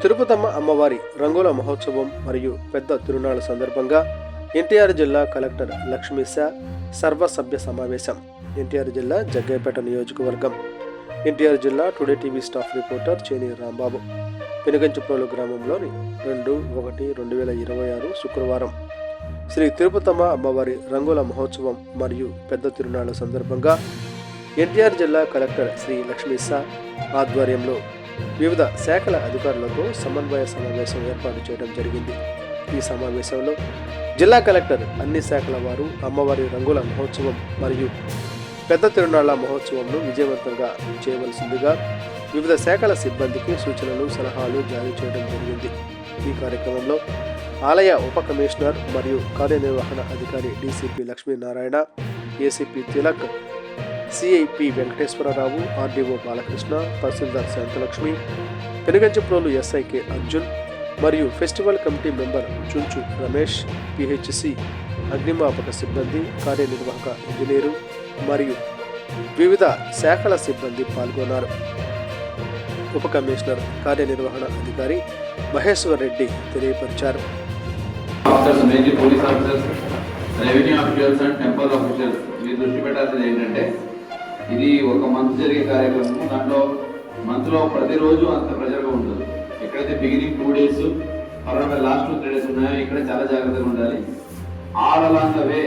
తిరుపతమ్మ అమ్మవారి రంగుల మహోత్సవం మరియు పెద్ద తిరునాళ్ల సందర్భంగా ఎన్టీఆర్ జిల్లా కలెక్టర్ లక్ష్మీశా సర్వసభ్య సమావేశం. ఎన్టీఆర్ జిల్లా జగ్గయ్యపేట నియోజకవర్గం. ఎన్టీఆర్ జిల్లా today TV staff reporter Cheni Rambabu. Penuganchiprolu గ్రామంలోని 2/1/2026 శుక్రవారం శ్రీ తిరుపతమ్మ అమ్మవారి రంగుల మహోత్సవం మరియు పెద్ద తిరునాళ్ల సందర్భంగా ఎన్టీఆర్ జిల్లా కలెక్టర్ శ్రీ లక్ష్మీశా ఆధ్వర్యంలో వివిధ శాఖల అధికారులతో సమన్వయ సమావేశం ఏర్పాటు చేయడం జరిగింది. ఈ సమావేశంలో జిల్లా కలెక్టర్ అన్ని శాఖల వారు అమ్మవారి రంగుల మహోత్సవం మరియు పెద్ద తిరునాళ్ల మహోత్సవంను విజయవంతంగా చేయవలసిందిగా వివిధ శాఖల సిబ్బందికి సూచనలు, సలహాలు జారీ చేయడం జరిగింది. ఈ కార్యక్రమంలో ఆలయ ఉప కమిషనర్ మరియు కార్యనిర్వహణ అధికారి DCP Lakshminarayana, ACP Tilak, CIP Venkateswararao, RDO Balakrishna, tahsildar Shantalakshmi, Penuganchiprolu SI K Arjun మరియు festival committee member Chunchu Ramesh, PHC అగ్నిమాపక సిబ్బంది, కార్యనిర్వాహక ఇంజనీరు మరియు వివిధ శాఖల సిబ్బంది పాల్గొన్నారు. ఉప కమిషనర్ కార్యనిర్వహణ అధికారి మహేశ్వర్ రెడ్డి తెలియపరిచారు. Revenue officers and temple officers మీరు దృష్టి పెట్టాల్సింది ఏంటంటే, ఇది ఒక మంత్ జరిగే కార్యక్రమం. దాంట్లో మంత్లో ప్రతిరోజు అంత ప్రెజర్గా ఉంటుంది. ఎక్కడైతే బిగినింగ్ 2 days తర్వాత లాస్ట్ 3 days ఉన్నాయో ఇక్కడ చాలా జాగ్రత్తగా ఉండాలి. ఆల్ అలాంగ్ ద వే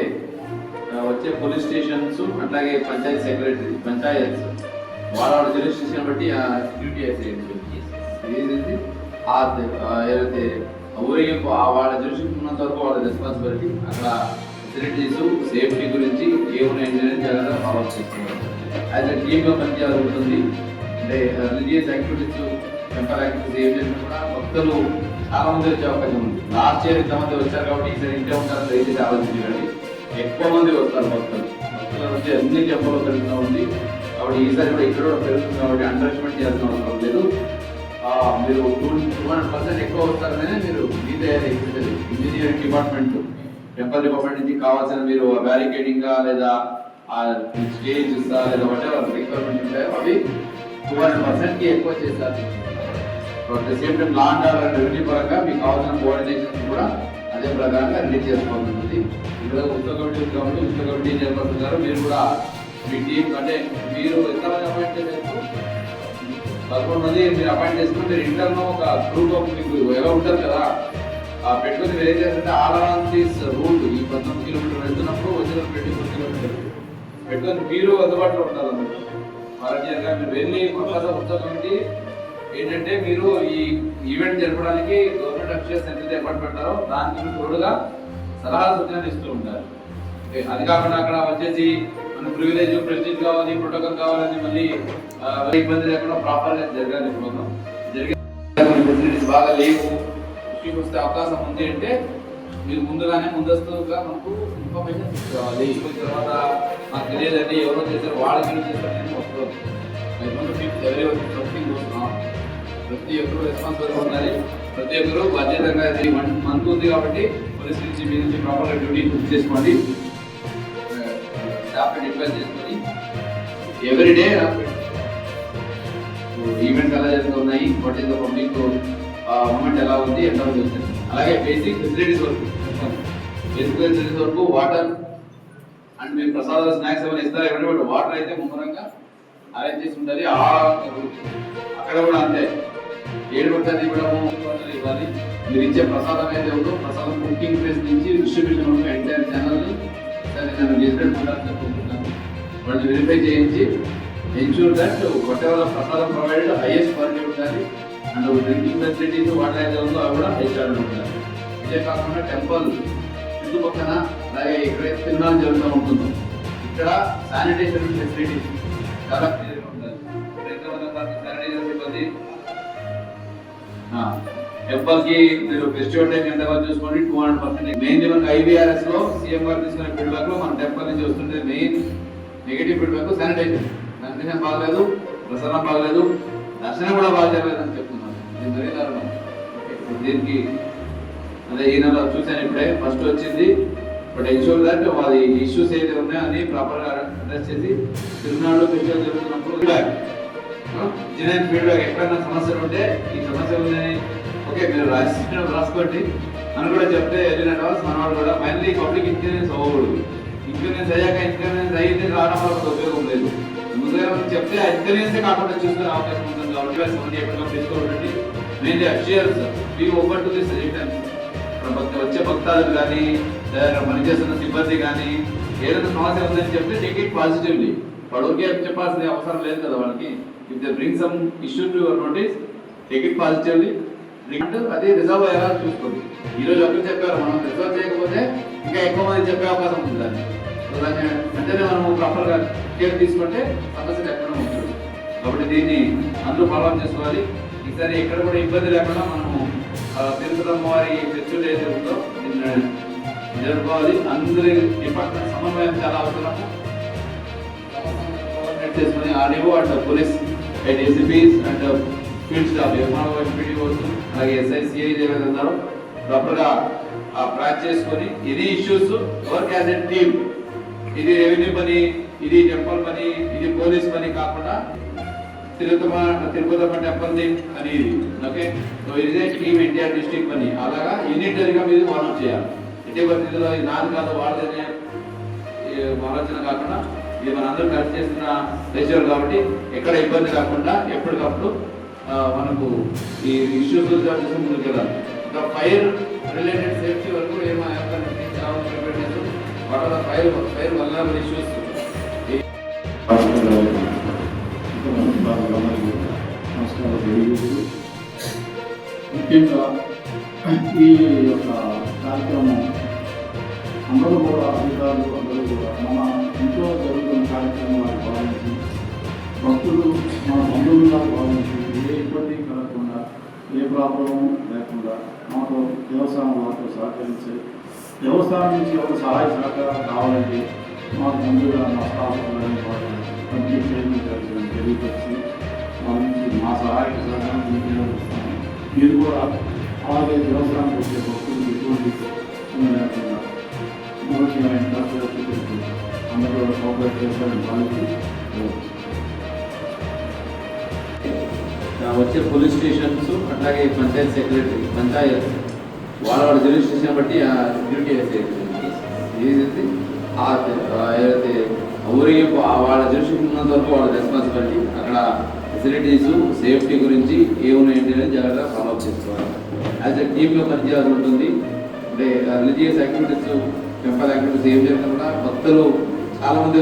వచ్చే పోలీస్ స్టేషన్స్, అట్లాగే పంచాయత్ సెక్రటరీ, పంచాయత్స్ వాళ్ళ జ్యూరిస్డిక్షన్ బట్టి డ్యూటీ వేసేది. ఏదైతే ఊరేగింపు వాళ్ళ జ్యూరిస్డిక్షన్ ఉన్నంత వరకు వాళ్ళ రెస్పాన్సిబిలిటీ. అక్కడ ఫెసిలిటీస్, సేఫ్టీ గురించి ఏమైనా ఇంజనీరింగ్ జాగ్రత్తగా ఫాలో అప్ చేస్తున్నారు. యాజ్ ఎ టీమ్గా పనిచేయాల్సి ఉంటుంది. అంటే రిలీజియస్ యాక్టివిటీస్, టెంపల్ యాక్టివిటీస్ ఏం చేసినా కూడా భక్తులు చాలా మంది వచ్చే అవకాశం ఉంది. లాస్ట్ ఇయర్ ఇంతమంది వచ్చారు కాబట్టి ఈసారి ఇంటే ఉంటారు దయచేసి ఆలోచించండి. ఎక్కువ మంది వస్తారు భక్తుల నుంచి అన్ని టెంపుల్లో పెరుగుతూ ఉంది. కాబట్టి ఈసారి కూడా ఇక్కడ కూడా పెరుగుతుంది కాబట్టి అండర్ ఎస్టిమేట్ చేయాల్సిన అవసరం లేదు. మీరు 200% ఎక్కువ వస్తారనే మీరు మీ తయారీ ఇంజనీరింగ్ డిపార్ట్మెంట్, టెంపల్ డిపార్ట్మెంట్ నుంచి కావాల్సిన మీరు బ్యారికేడింగ్ లేదా స్టేజ్ లేదా వాటెవర్ రిక్వైర్మెంట్ ఉంటాయో అవి 200%కి ఎక్కువ చేస్తారు. At the same time law and order revenue పరంగా మీకు కావాల్సిన కోఆర్డినేషన్ కూడా అదే ప్రకారంగా రిలీజ్ చేసుకోవాల్సింది. ఇక్కడ ఉత్సవ కమిటీ ఉంది కాబట్టి ఉత్సవ కమిటీ చైర్పర్సన్ గారు మీరు కూడా మీ టీం, అంటే మీరు ఎంతమంది అపాయింట్ చేశారు? 11 మంది మీరు అపాయింట్ చేసుకుని మీరు ఇంటర్లో ఒక గ్రూప్ ఆఫ్ మీకు ఎలా ఉంటారు కదా పెట్టుకుని మీరు ఏం చేస్తారంటే ఆల్ అరౌండ్ దిస్ రూట్ ఈ 19 కిలోమీటర్లు వెళ్తున్నప్పుడు వచ్చిన 24 కిలోమీటర్లు పెట్టుకొని మీరు అందుబాటులో ఉంటారు. వాలంటీర్గా మీరు వెళ్ళి ఉత్సవ కమిటీ ఏంటంటే మీరు ఈ ఈవెంట్ జరపడానికి గవర్నమెంట్ అఫీషియల్స్ ఎంత ఎఫర్ట్ పెట్టారో దానికి తోడుగా సలహా సూచనలు ఇస్తూ ఉంటారు. అది కాకుండా అక్కడ వచ్చేసి మన ప్రివిలేజ్, ప్రెస్టీజ్ కావాలి, ప్రోటోకాల్ కావాలని మళ్ళీ ఇబ్బంది లేకుండా ప్రాపర్గా జరగాలి. ప్రోగ్రాం జరిగే ఫెసిలిటీస్ బాగా లేవు, దృష్టికి వస్తే అవకాశం ఉంది అంటే మీరు ముందస్తుగా మనకు ఇన్ఫర్మేషన్ తీసుకోవాలి. తర్వాత నాకు తెలియదండి ఎవరో చేశారు వాళ్ళకి చేస్తారని వస్తుంది. ప్రతి ఒక్కరు రెస్పాన్సిబుల్గా ఉండాలి. ప్రతి ఒక్కరు బాధ్యతగా 1 month ఉంది కాబట్టి పోలీస్ నుంచి మీ నుంచి ప్రాపర్గా డ్యూటీ బుక్ చేసుకోండి. స్టాఫ్ని డిప్లాయ్ చేసుకొని ఎవ్రీడే ఈవెంట్స్ ఎలా జరుగుతున్నాయి, what is the public movement ఎలా ఉంది, ఎంత ఉంది. అలాగే బేసిక్ ఫెసిలిటీస్ వరకు వాటర్ అండ్ మీరు ప్రసాదాలు, స్నాక్స్ ఏమైనా ఇస్తారు. ఎవరి వాటర్ అయితే ముమ్మరంగా అరేంజ్ చేసి ఉండాలి. అక్కడ కూడా అంతే 7 గంటలు ఇవ్వడము ఇవ్వాలి. మీరు ఇచ్చే ప్రసాదం అయితే ఉందో ప్రసాదం కుకింగ్ ప్లేస్ నుంచి డిస్ట్రిబ్యూషన్ వరకు ఎంటైర్ ఛానల్ని నేను గెజిటెడ్ చెప్పుకుంటున్నాను. వాళ్ళు వెరిఫై చేయించి ఎన్ష్యూర్ దట్ వాట్ ఎవర్ ప్రసాదం ప్రొవైడెడ్ హైయెస్ట్ క్వాలిటీ ఉండాలి. అండ్ డ్రింకింగ్ ఫెసిలిటీస్ వాటర్ అయితే ఉందో అవి కూడా హై స్టాండర్డ్ ఉండాలి. ఇదే కాకుండా టెంపుల్ చుట్టుపక్కన అలాగే ఎక్కడైతే తిరునాళ్ళు జరుగుతూ ఉంటుందో ఇక్కడ శానిటేషన్ ఫెసిలిటీస్ చాలా క్లియర్గా ఉండాలి. శానిటైజర్ సిబ్బంది టెంపుల్ కి మీరు ఫెస్టివల్ టైం ఎంతగా చూసుకోండి. 200% మెయిన్ మనకి IVRS లో సీఎం గారు తీసుకునే ఫీడ్బ్యాక్ లో మన టెంపుల్ నుంచి వస్తుంటే మెయిన్ నెగిటివ్ ఫీడ్బ్యాక్ శానిటైజేషన్ బాగలేదు, ప్రసారం బాగలేదు, దర్శనం కూడా బాగా జరగలేదు అని చెప్తున్నాను. ఇది మరీ దారుణం. దీనికి అదే ఈ నెల చూసాను ఇప్పుడే ఫస్ట్ వచ్చింది. బట్ ఎన్షూర్ దట్ వాళ్ళ ఇష్యూస్ ఏదైతే ఉన్నాయో అని ప్రాపర్గా అడ్రస్ చేసి తిరునాళ్ళు ఫెస్టివల్ జరుగుతున్నప్పుడు ఫీడ్బ్యాక్ ఎక్కడైనా సమస్యలు ఉంటే ఈ సమస్యలు ఓకే మీరు రాసుకోండి అని కూడా చెప్తే వెళ్ళినట్టు మనవాడు కూడా ఫైనలీ పబ్లిక్ ఇన్సూరెన్స్ అవ్వకూడదు. ఇన్సూరెన్స్ అయ్యాక ఇన్సూరెన్స్ అయితే రావడం వల్ల ఉపయోగం లేదు. ముందుగా మనం చెప్తే ఆ ఇన్సూరెన్సే కాకుండా చూసుకునే అవకాశం ఉంటుంది కాబట్టి వాళ్ళు ఎప్పటికప్పుడు తీసుకోవాలండి. Mainly officials be open to the suggestions. వచ్చే భక్తాదులు కానీ పనిచేస్తున్న సిబ్బంది కానీ ఏదైనా సమస్య ఉందని చెప్తే టేక్ ఇట్ పాజిటివ్లీ. వాడికి చెప్పాల్సిన అవసరం లేదు కదా వాళ్ళకి. If they bring some issue to your notice take it positively. అది రిజర్వ్ అయ్యేలా చూసుకోండి. ఈరోజు ఒకరు చెప్పారు, మనం రిజర్వ్ చేయకపోతే ఇంకా ఎక్కువ మంది చెప్పే అవకాశం ఉంటుంది దాన్ని. సో దాన్ని వెంటనే మనం ప్రాపర్గా కేర్ తీసుకుంటే సమస్యలు ఎక్కడ ఉంటుంది. కాబట్టి దీన్ని అందరూ ఫాలో చేసుకోవాలి. ఈసారి ఎక్కడ కూడా ఇబ్బంది లేకుండా మనము తిరుపతి అమ్మవారి ఫెస్టివల్ ఏదైతే ఉందో దీన్ని జరుపుకోవాలి. అందరి డిపార్ట్మెంట్ సమన్వయం చాలా అవసరము. కోఆర్డినేట్ చేసుకుని RDO and police and ACPs and field staff MRO MPDOs అలాగే ఎస్ఐసిఐ ఏదైతే ఉన్నారో ప్రాపర్గా ప్లాన్ చేసుకొని any issues work as a team. ఇది రెవెన్యూ పని, ఇది టెంపుల్ పని, ఇది పోలీస్ పని కాకుండా తిరుపతి టెంపుల్ అని ఇది. ఓకే, సో ఇది టీమ్ ఎన్టీఆర్ డిస్ట్రిక్ట్ పని. అలాగా యూనిటరీగా మీరు ఫాలో చేయాలి. ఎట్టి పరిస్థితుల్లో ఇది నాది కాదు వాళ్ళదనే ఆలోచన కాకుండా ఇది మనందరూ కలిసి చేస్తున్న లెక్చర్ కాబట్టి ఎక్కడ ఇబ్బంది కాకుండా ఎప్పటికప్పుడు మనకు ఈ ఇష్యూస్ ముందుకు వెళ్ళాలి. ఇంకా ఫైర్ రిలేటెడ్ సేఫ్టీ వరకు ఫైర్ వల్ల ఇష్యూస్ ముఖ్యంగా ఈ యొక్క కార్యక్రమం అందరూ కూడా అధికారులు అందరూ కూడా మన ఇంట్లో జరుగుతున్న కార్యక్రమాలు భావించి భక్తులు మన బంధువులుగా భావించి ఏ ఇబ్బంది కలగకుండా ఏ ప్రాబ్లం లేకుండా మాకు దేవస్థానం వాళ్ళతో సహకరించి దేవస్థానం నుంచి ఒక సహాయ సహకారం కావాలంటే మాకు ముందుగా మా స్టాఫ్ కంప్లీట్ చేయడం తెలియపరిచి మా నుంచి మా సహాయక సహకారం ఇస్తాము. మీరు కూడా అలాగే దేవస్థానానికి వచ్చే భక్తులు ఎటువంటి లేకుండా అందరూ కూడా కోఆపరేట్ చేస్తారని వాళ్ళకి వచ్చే పోలీస్ స్టేషన్స్ అట్లాగే పంచాయత్ సెక్రటరీ పంచాయత్ వాళ్ళ జ్యూరిస్డిక్షన్ బట్టి ఆ డ్యూటీ ఏదైతే ఊరికి వాళ్ళ జ్యూరిస్డిక్షన్ ఉన్నంత వరకు వాళ్ళ రెస్పాన్సిబిలిటీ. అక్కడ ఫెసిలిటీస్ సేఫ్టీ గురించి ఏమున్నాయంటే జాగ్రత్తగా ఫాలో అప్ చేసుకోవాలి. యాజ్ ఎ టీమ్గా పనిచేయాల్సి ఉంటుంది. అంటే రిలీజియస్ యాక్టివిటీస్ టెంపల్ యాక్టివిటీస్ ఏం చేసినా కూడా భక్తులు చాలామంది